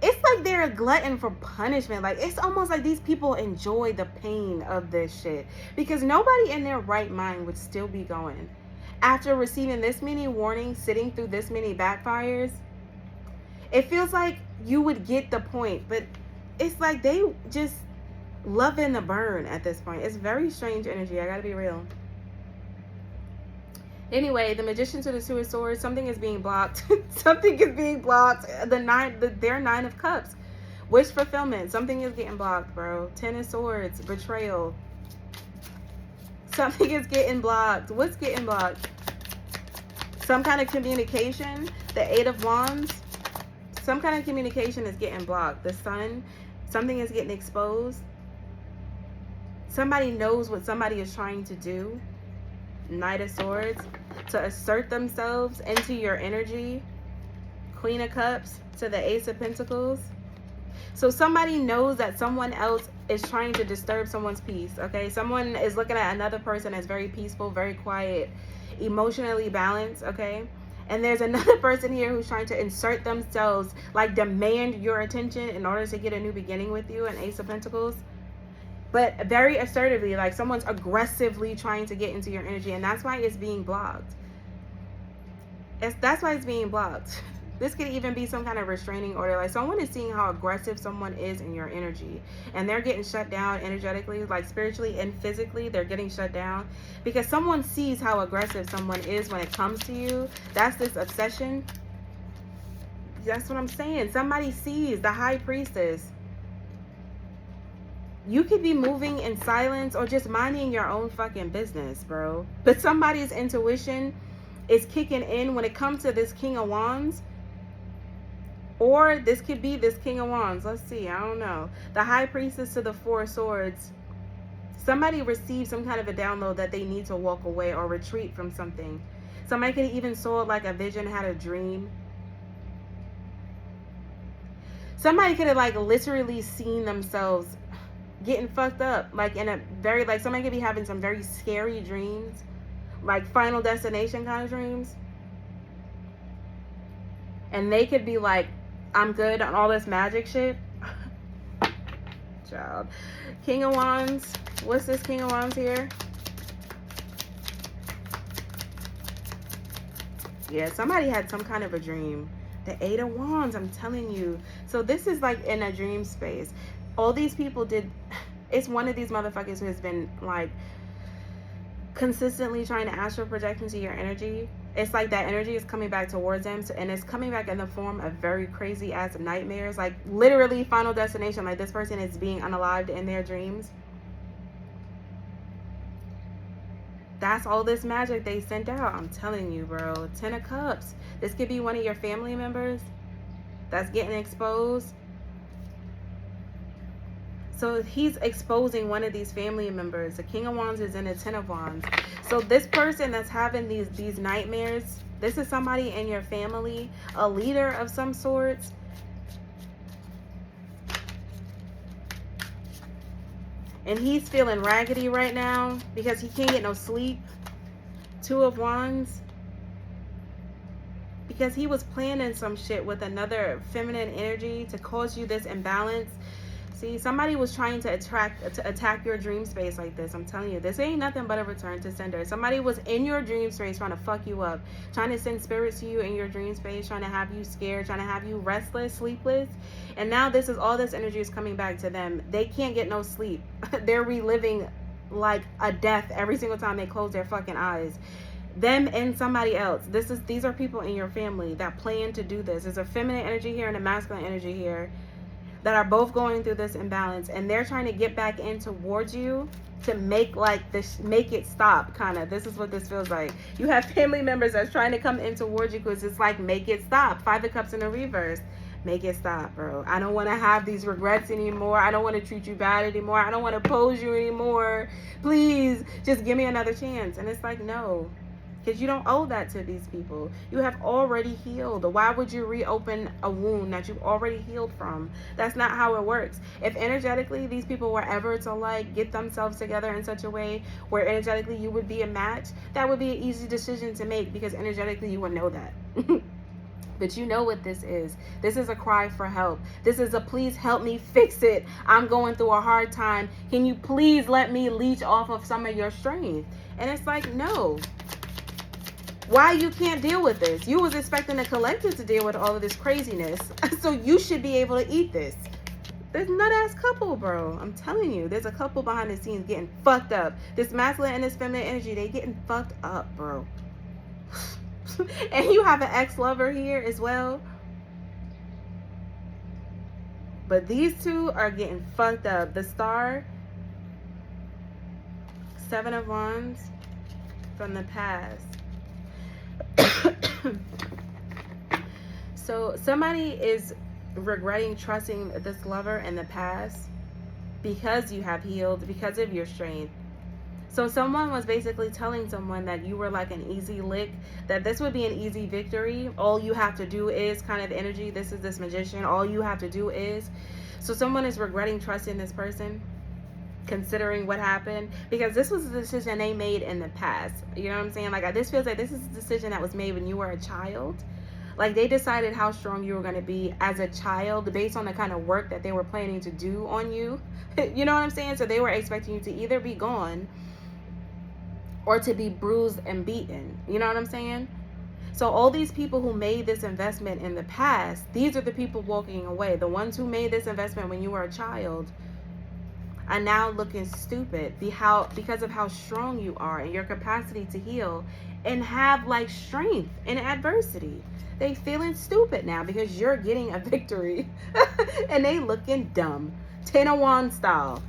it's like they're a glutton for punishment. Like it's almost like these people enjoy the pain of this shit, because nobody in their right mind would still be going after receiving this many warnings, sitting through this many backfires. It feels like you would get the point, but it's like they just loving the burn at this point. It's very strange energy, I gotta be real. Anyway, the Magician to the 2 of Swords, something is being blocked. Something is being blocked. Their 9 of Cups. Wish fulfillment. Something is getting blocked, bro. 10 of Swords. Betrayal. Something is getting blocked. What's getting blocked? Some kind of communication. The 8 of Wands. Some kind of communication is getting blocked. The Sun. Something is getting exposed. Somebody knows what somebody is trying to do. Knight of Swords, to assert themselves into your energy. Queen of Cups to the Ace of Pentacles. So somebody knows that someone else is trying to disturb someone's peace, okay? Someone is looking at another person as very peaceful, very quiet, emotionally balanced, okay? And there's another person here who's trying to insert themselves, like demand your attention in order to get a new beginning with you, an Ace of Pentacles. But very assertively, like someone's aggressively trying to get into your energy, and that's why it's being blocked. That's why it's being blocked. This could even be some kind of restraining order. Like someone is seeing how aggressive someone is in your energy, and they're getting shut down energetically, like spiritually and physically. They're getting shut down because someone sees how aggressive someone is when it comes to you. That's this obsession. That's what I'm saying. Somebody sees the High Priestess. You could be moving in silence or just minding your own fucking business, bro. But somebody's intuition is kicking in when it comes to this King of Wands. Or this could be this King of Wands. Let's see. I don't know. The High Priestess to the Four of Swords. Somebody received some kind of a download that they need to walk away or retreat from something. Somebody could even saw like a vision, had a dream. Somebody could have like literally seen themselves getting fucked up. Like in a very, like somebody could be having some very scary dreams. Like Final Destination kind of dreams. And they could be like, I'm good on all this magic shit. Child. King of Wands. What's this King of Wands here? Yeah, somebody had some kind of a dream. The Eight of Wands, I'm telling you. So this is like in a dream space. All these people did. It's one of these motherfuckers who has been like consistently trying to astral project into your energy. It's like that energy is coming back towards them, and it's coming back in the form of very crazy ass nightmares, like literally Final Destination. Like this person is being unalived in their dreams. That's all this magic they sent out. I'm telling you, bro. 10 of Cups. This could be one of your family members that's getting exposed. So he's exposing one of these family members. The King of Wands is in the 10 of Wands. So this person that's having these nightmares, this is somebody in your family, a leader of some sorts. And he's feeling raggedy right now because he can't get no sleep. 2 of Wands. Because he was planning some shit with another feminine energy to cause you this imbalance. See, somebody was trying to attack your dream space like this. I'm telling you, this ain't nothing but a return to sender. Somebody was in your dream space trying to fuck you up, trying to send spirits to you in your dream space, trying to have you scared, trying to have you restless, sleepless. And now this is all this energy is coming back to them. They can't get no sleep. They're reliving like a death every single time they close their fucking eyes. Them and somebody else. These are people in your family that plan to do this. There's a feminine energy here and a masculine energy here that are both going through this imbalance, and they're trying to get back in towards you to make like this, make it stop, kind of. This is what this feels like. You have family members that's trying to come in towards you because it's like, make it stop. 5 of Cups in the reverse. Make it stop, bro. I don't want to have these regrets anymore. I don't want to treat you bad anymore. I don't want to pose you anymore. Please just give me another chance. And it's like, no, because you don't owe that to these people. You have already healed. Why would you reopen a wound that you've already healed from? That's not how it works. If energetically these people were ever to like get themselves together in such a way where energetically you would be a match, that would be an easy decision to make because energetically you would know that. But you know what this is. This is a cry for help. This is a please help me fix it. I'm going through a hard time. Can you please let me leech off of some of your strength? And it's like, no. Why you can't deal with this? You was expecting the collective to deal with all of this craziness. So you should be able to eat this. This nut-ass couple, bro. I'm telling you, there's a couple behind the scenes getting fucked up. This masculine and this feminine energy, they getting fucked up, bro. And you have an ex-lover here as well. But these two are getting fucked up. The Star, 7 of Wands from the past. So somebody is regretting trusting this lover in the past because you have healed, because of your strength. So someone was basically telling someone that you were like an easy lick, that this would be an easy victory. All you have to do is kind of energy. This is this magician. All you have to do is. So someone is regretting trusting this person, considering what happened, because this was a decision they made in the past. You know what I'm saying? Like, this feels like this is a decision that was made when you were a child. Like, they decided how strong you were going to be as a child based on the kind of work that they were planning to do on you. You know what I'm saying? So they were expecting you to either be gone or to be bruised and beaten. You know what I'm saying? So all these people who made this investment in the past, these are the people walking away. The ones who made this investment when you were a child are now looking stupid because of how strong you are and your capacity to heal and have like strength in adversity. They feeling stupid now because you're getting a victory and they looking dumb, Ten of Wands style.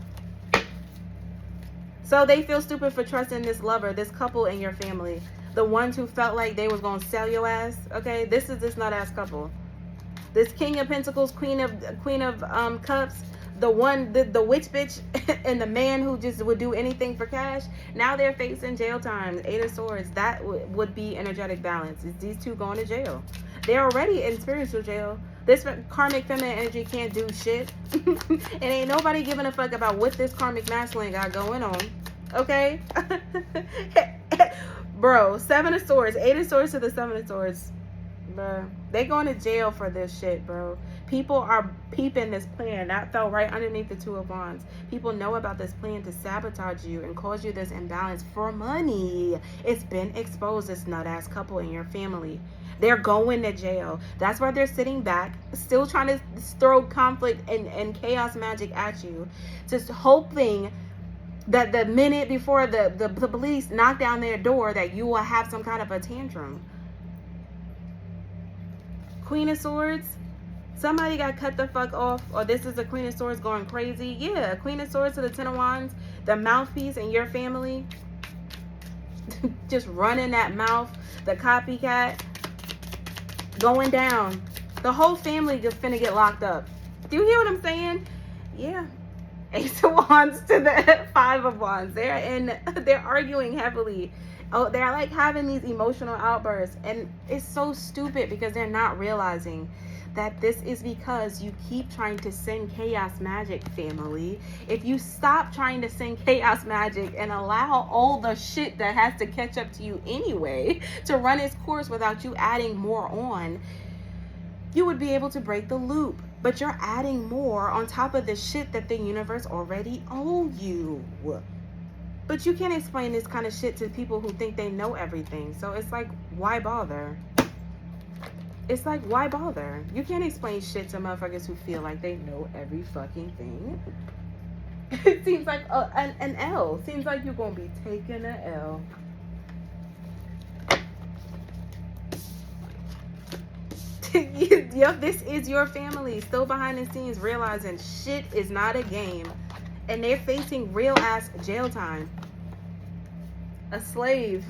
So they feel stupid for trusting this lover, this couple in your family, the ones who felt like they was gonna sell your ass. Okay, this is this nut ass couple. This King of Pentacles, Queen of Cups, the witch bitch, and the man who just would do anything for cash. Now they're facing jail time. 8 of Swords. That would be energetic balance. Is these two going to jail? They're already in spiritual jail. This karmic feminine energy can't do shit. And ain't nobody giving a fuck about what this karmic masculine got going on. Okay? Bro, 7 of Swords. 8 of Swords to the 7 of Swords. Bro, they going to jail for this shit, bro. People are peeping this plan. That fell right underneath the 2 of Wands. People know about this plan to sabotage you and cause you this imbalance for money. It's been exposed, this nut-ass couple in your family. They're going to jail. That's why they're sitting back, still trying to throw conflict and chaos magic at you. Just hoping that the minute before the police knock down their door that you will have some kind of a tantrum. Queen of Swords. Somebody got cut the fuck off, or this is a Queen of Swords going crazy. Yeah, Queen of Swords to the 10 of Wands. The mouthpiece in your family. Just running that mouth. The copycat. Going down. The whole family just finna get locked up. Do you hear what I'm saying? Yeah. Ace of Wands to the 5 of Wands. They're arguing heavily. Oh, they're like having these emotional outbursts. And it's so stupid because they're not realizing that this is because you keep trying to send chaos magic, family. If you stop trying to send chaos magic and allow all the shit that has to catch up to you anyway to run its course without you adding more on, you would be able to break the loop. But you're adding more on top of the shit that the universe already owed you. But you can't explain this kind of shit to people who think they know everything. So it's like, why bother? It's like, why bother? You can't explain shit to motherfuckers who feel like they know every fucking thing. It seems like an L. Seems like you're going to be taking an L. Yep, this is your family. Still behind the scenes realizing shit is not a game. And they're facing real ass jail time. A slave.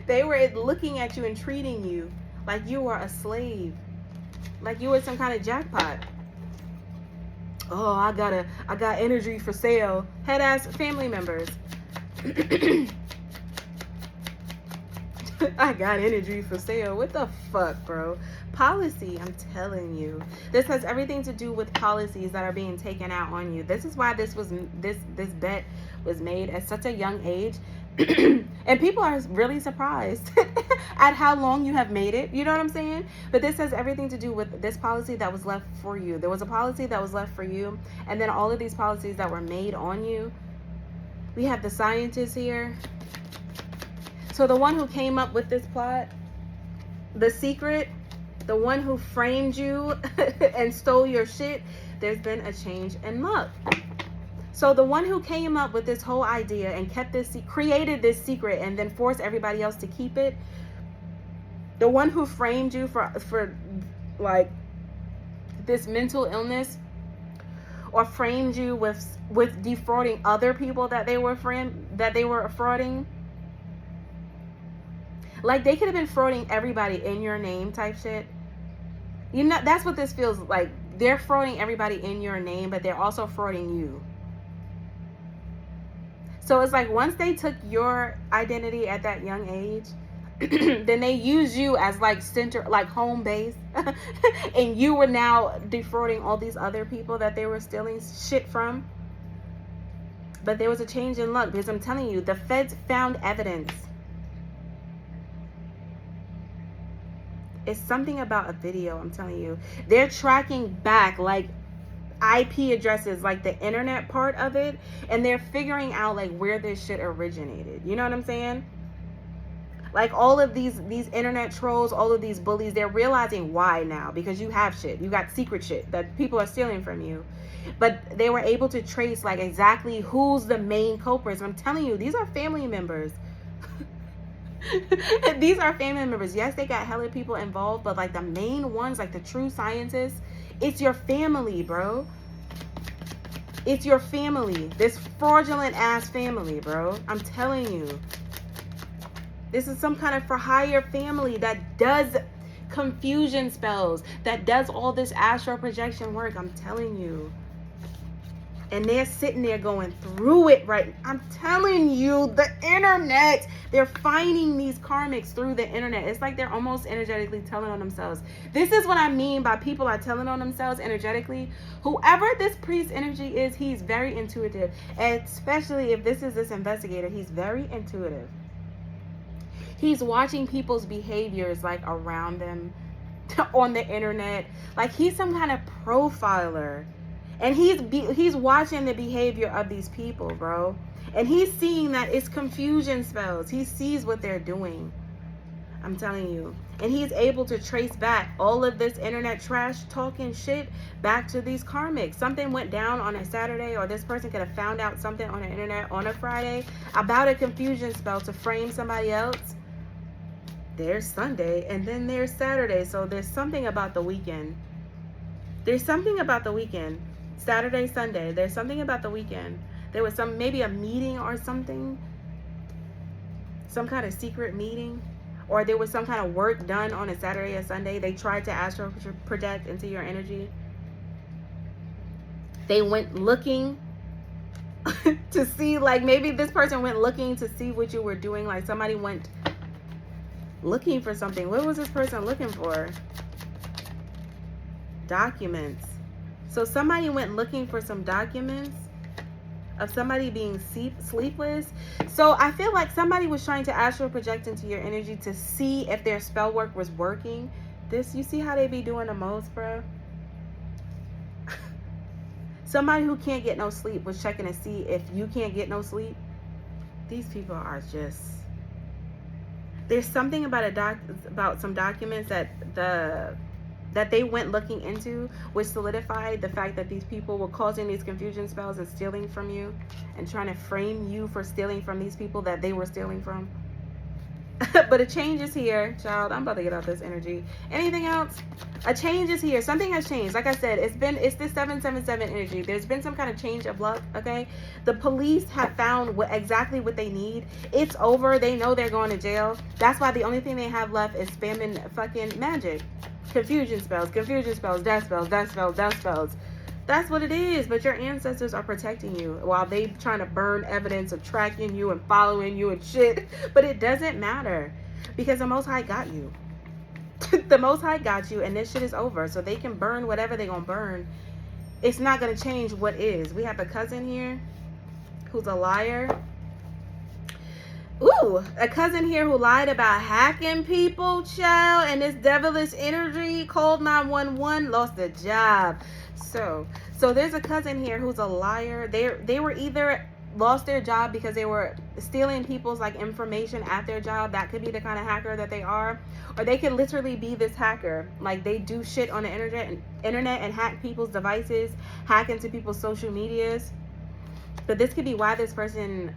They were looking at you and treating you like you were a slave. Like you were some kind of jackpot. Oh, I got energy for sale. Head ass family members. I got energy for sale. What the fuck, bro? Policy, I'm telling you. This has everything to do with policies that are being taken out on you. This is why this bet was made at such a young age. And people are really surprised at how long you have made it. You know what I'm saying? But this has everything to do with this policy that was left for you. There was a policy that was left for you. And then all of these policies that were made on you. We have the scientists here. So the one who came up with this plot, the secret, the one who framed you and stole your shit, there's been a change in luck. So the one who came up with this whole idea and created this secret and then forced everybody else to keep it, the one who framed you for like this mental illness, or framed you with defrauding other people that they were frauding. Like, they could have been frauding everybody in your name type shit. You know, that's what this feels like. They're frauding everybody in your name, but they're also frauding you. So it's like once they took your identity at that young age, then they use you as like center, like home base. And you were now defrauding all these other people that they were stealing shit from. But there was a change in luck, because I'm telling you, the feds found evidence. It's something about a video, I'm telling you. They're tracking back like IP addresses, like the internet part of it, and they're figuring out like where this shit originated. You know what I'm saying? Like all of these internet trolls, all of these bullies, they're realizing why now, because you have shit. You got secret shit that people are stealing from you. But they were able to trace like exactly who's the main culprits. I'm telling you, these are family members. These are family members. Yes, they got hella people involved, but like the main ones, like the true scientists, it's your family, bro. It's your family. This fraudulent ass family, bro. I'm telling you. This is some kind of for hire family that does confusion spells, that does all this astral projection work. I'm telling you. And they're sitting there going through it, right? I'm telling you, the internet, they're finding these karmics through the internet. It's like they're almost energetically telling on themselves. This is what I mean by people are telling on themselves energetically. Whoever this priest energy is, he's very intuitive. Especially if this is this investigator, he's very intuitive. He's watching people's behaviors like around them on the internet. Like he's some kind of profiler. And he's watching the behavior of these people, bro. And he's seeing that it's confusion spells. He sees what they're doing. I'm telling you. And he's able to trace back all of this internet trash talking shit back to these karmics. Something went down on a Saturday, or this person could have found out something on the internet on a Friday about a confusion spell to frame somebody else. There's Sunday, and then there's Saturday. So there's something about the weekend. There's something about the weekend. Saturday, Sunday. There's something about the weekend. There was maybe a meeting or something. Some kind of secret meeting. Or there was some kind of work done on a Saturday or Sunday. They tried to astral project into your energy. They went looking to see, like maybe this person went looking to see what you were doing. Like somebody went looking for something. What was this person looking for? Documents. So somebody went looking for some documents of somebody being sleepless. So I feel like somebody was trying to astral project into your energy to see if their spell work was working. This, you see how they be doing the most, bro? Somebody who can't get no sleep was checking to see if you can't get no sleep. These people are just... There's something about about some documents that they went looking into, which solidified the fact that these people were causing these confusion spells and stealing from you and trying to frame you for stealing from these people that they were stealing from. But a change is here, child. I'm about to get out this energy. Anything else? A change is here. Something has changed. Like I said, it's this 777 energy. There's been some kind of change of luck, okay? The police have found exactly what they need. It's over. They know they're going to jail. That's why the only thing they have left is spamming fucking magic. Confusion spells, death spells, death spells, death spells. That's what it is. But your ancestors are protecting you while they trying to burn evidence of tracking you and following you and shit. But it doesn't matter because the Most High got you. The Most High got you, and this shit is over. So they can burn whatever they gonna burn. It's not gonna change what is. We have a cousin here who's a liar. Ooh, a cousin here who lied about hacking people, child, and this devilish energy called 911, lost a job. So there's a cousin here who's a liar. They were either lost their job because they were stealing people's like information at their job. That could be the kind of hacker that they are, or they could literally be this hacker. Like they do shit on the internet and hack people's devices, hack into people's social medias. But this could be why this person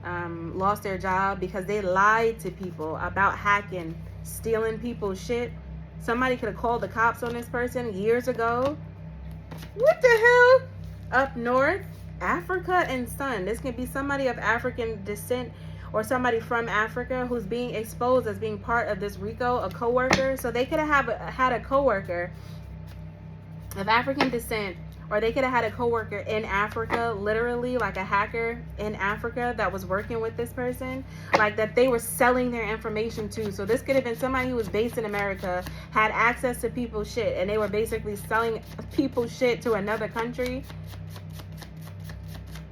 lost their job, because they lied to people about hacking, stealing people's shit. Somebody could have called the cops on this person years ago. What the hell? Up north, Africa and Sun. This can be somebody of African descent or somebody from Africa who's being exposed as being part of this RICO, a coworker. So they could have had a coworker of African descent Or they could have had a coworker in Africa, literally like a hacker in Africa that was working with this person, like that they were selling their information to. So this could have been somebody who was based in America, had access to people's shit, and they were basically selling people's shit to another country.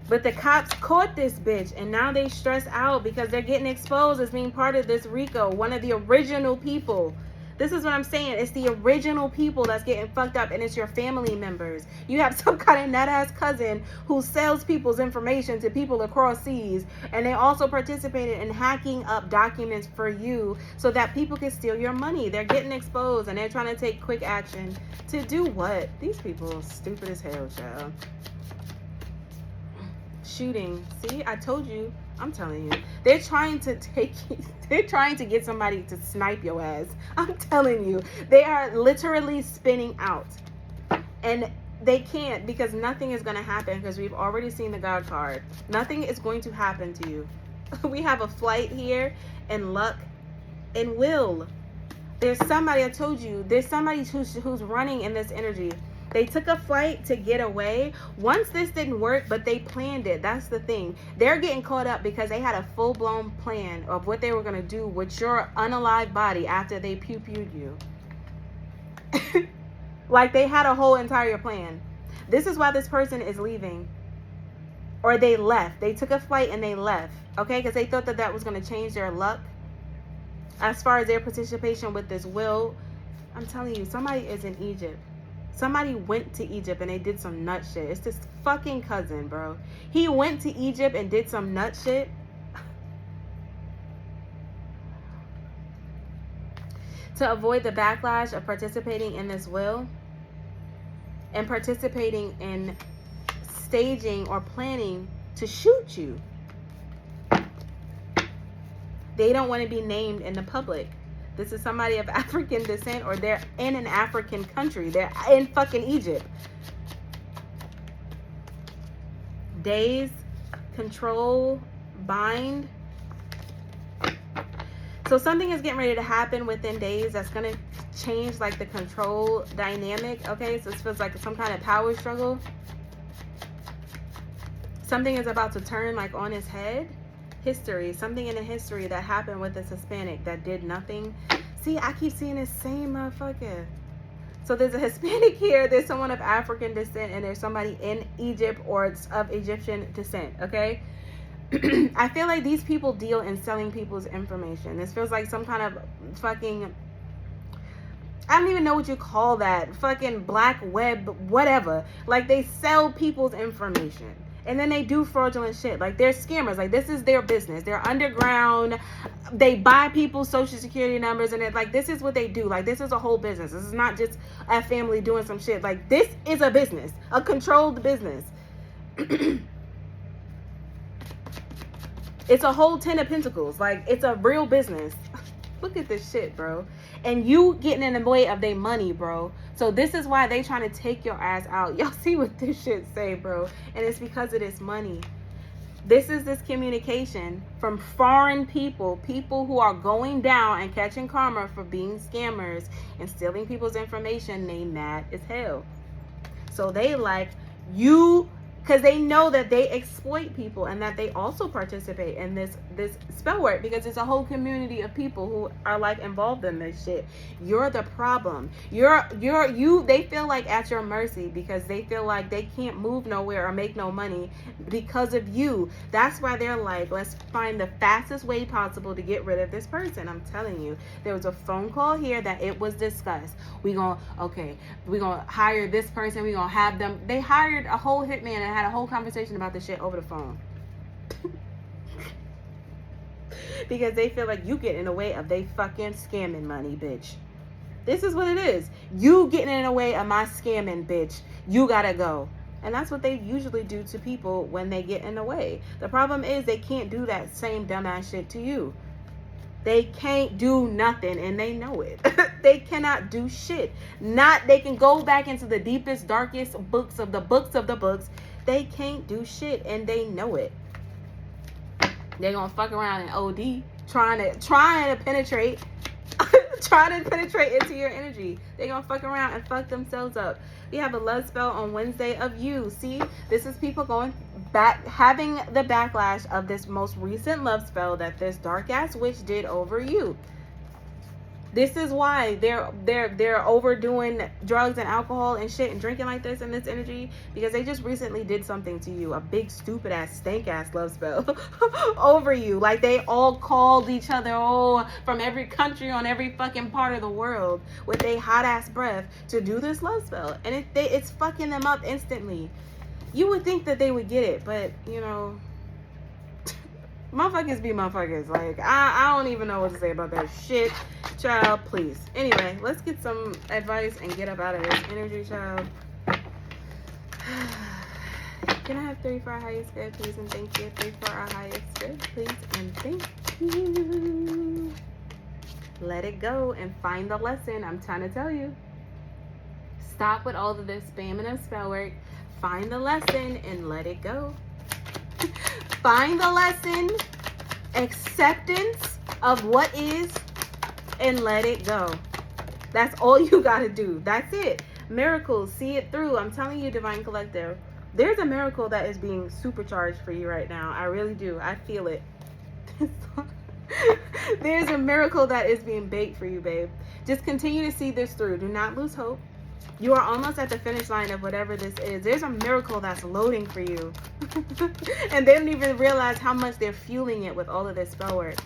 But the cops caught this bitch, and now they stress out because they're getting exposed as being part of this RICO, one of the original people. This is what I'm saying. It's the original people that's getting fucked up, and it's your family members. You have some kind of nut-ass cousin who sells people's information to people across seas, and they also participated in hacking up documents for you so that people can steal your money. They're getting exposed, and they're trying to take quick action. To do what? These people are stupid as hell, child. Shooting. See, I told you. I'm telling you. They're trying to get somebody to snipe your ass. I'm telling you. They are literally spinning out. And they can't, because nothing is going to happen, because we've already seen the God card. Nothing is going to happen to you. We have a flight here, and luck, and will. There's somebody, I told you, there's somebody who's running in this energy. They took a flight to get away. Once this didn't work, but they planned it. That's the thing. They're getting caught up because they had a full-blown plan of what they were going to do with your unalive body after they pew-pewed you. Like, they had a whole entire plan. This is why this person is leaving. Or they left. They took a flight and they left. Okay? Because they thought that that was going to change their luck. As far as their participation with this will, I'm telling you, somebody is in Egypt. Somebody went to Egypt and they did some nut shit. It's this fucking cousin, bro. He went to Egypt and did some nut shit. To avoid the backlash of participating in this will and participating in staging or planning to shoot you. They don't want to be named in the public. This is somebody of African descent, or they're in an African country. They're in fucking Egypt. Days, control, bind. So something is getting ready to happen within days that's going to change like the control dynamic. Okay, so this feels like some kind of power struggle. Something is about to turn like on its head. History, something in the history that happened with this Hispanic that did nothing. See, I keep seeing the same motherfucker. So there's a Hispanic here, there's someone of African descent, and there's somebody in Egypt or it's of Egyptian descent, okay? I feel like these people deal in selling people's information. This feels like some kind of fucking, I don't even know what you call that, fucking black web, whatever. Like, they sell people's information. And then they do fraudulent shit. Like, they're scammers. Like, this is their business. They're underground. They buy people's social security numbers. And it's like, this is what they do. Like, this is a whole business. This is not just a family doing some shit. Like, this is a business. A controlled business. It's a whole 10 of Pentacles. Like, it's a real business. Look at this shit, bro. And you getting in the way of their money, bro. So this is why they trying to take your ass out. Y'all see what this shit say, bro. And it's because of this money. This is this communication from foreign people. People who are going down and catching karma for being scammers and stealing people's information. They mad as hell. So they like you, because they know that they exploit people and that they also participate in this spell work, because it's a whole community of people who are like involved in this shit. You're the problem. They feel like at your mercy because they feel like they can't move nowhere or make no money because of you. That's why they're like, let's find the fastest way possible to get rid of this person. I'm telling you, there was a phone call here that it was discussed. We're gonna hire this person. We're gonna have them. They hired a whole hitman and had a whole conversation about this shit over the phone. Because they feel like you get in the way of they fucking scamming money, bitch. This is what it is. You getting in the way of my scamming, bitch. You gotta go. And that's what they usually do to people when they get in the way. The problem is they can't do that same dumbass shit to you. They can't do nothing, and they know it. They cannot do shit. They can go back into the deepest, darkest books of the books. They can't do shit, and they know it. They're gonna fuck around and OD, trying to penetrate, trying to penetrate into your energy. They're going to fuck around and fuck themselves up. We have a love spell on Wednesday of you. See, this is people going back, having the backlash of this most recent love spell that this dark ass witch did over you. This is why they're overdoing drugs and alcohol and shit and drinking like this in this energy, because they just recently did something to you, a big stupid ass stank ass love spell over you. Like they all called each other from every country on every fucking part of the world with a hot ass breath to do this love spell, and it's fucking them up instantly. You would think that they would get it, but you know, motherfuckers be motherfuckers. Like I don't even know what to say about that shit. Child, please. Anyway, let's get some advice and get up out of this energy, child. Can I have 3 for our highest good, please, and thank you? 3 for our highest good, please, and thank you. Let it go and find the lesson. I'm trying to tell you. Stop with all of this spamming of spell work. Find the lesson and let it go. Find the lesson, acceptance of what is, and let it go. That's all you gotta do. That's it. Miracles, see it through. I'm telling you, Divine Collective, there's a miracle that is being supercharged for you right now. I really do. I feel it. There's a miracle that is being baked for you, babe. Just continue to see this through. Do not lose hope. You are almost at the finish line of whatever this is. There's a miracle that's loading for you. And they don't even realize how much they're fueling it with all of this spell work.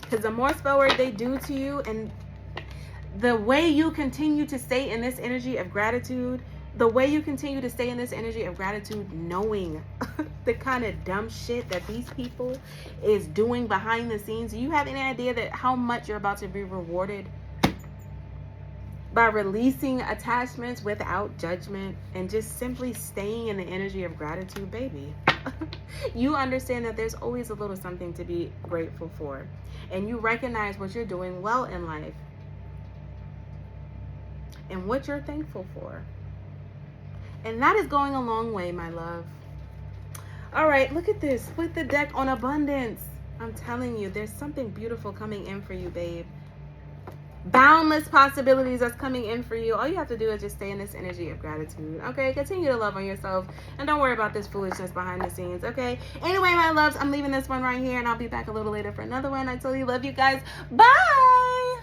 Because the more spell work they do to you, and the way you continue to stay in this energy of gratitude, knowing the kind of dumb shit that these people is doing behind the scenes. Do you have any idea that how much you're about to be rewarded by releasing attachments without judgment and just simply staying in the energy of gratitude, baby? You understand that there's always a little something to be grateful for, and you recognize what you're doing well in life and what you're thankful for, and that is going a long way, my love. All right, look at this with the deck on abundance. I'm telling you, there's something beautiful coming in for you, babe. Boundless possibilities that's coming in for you. All you have to do is just stay in this energy of gratitude. Okay, continue to love on yourself and don't worry about this foolishness behind the scenes. Okay, anyway, my loves, I'm leaving this one right here and I'll be back a little later for another one. I totally love you guys. Bye.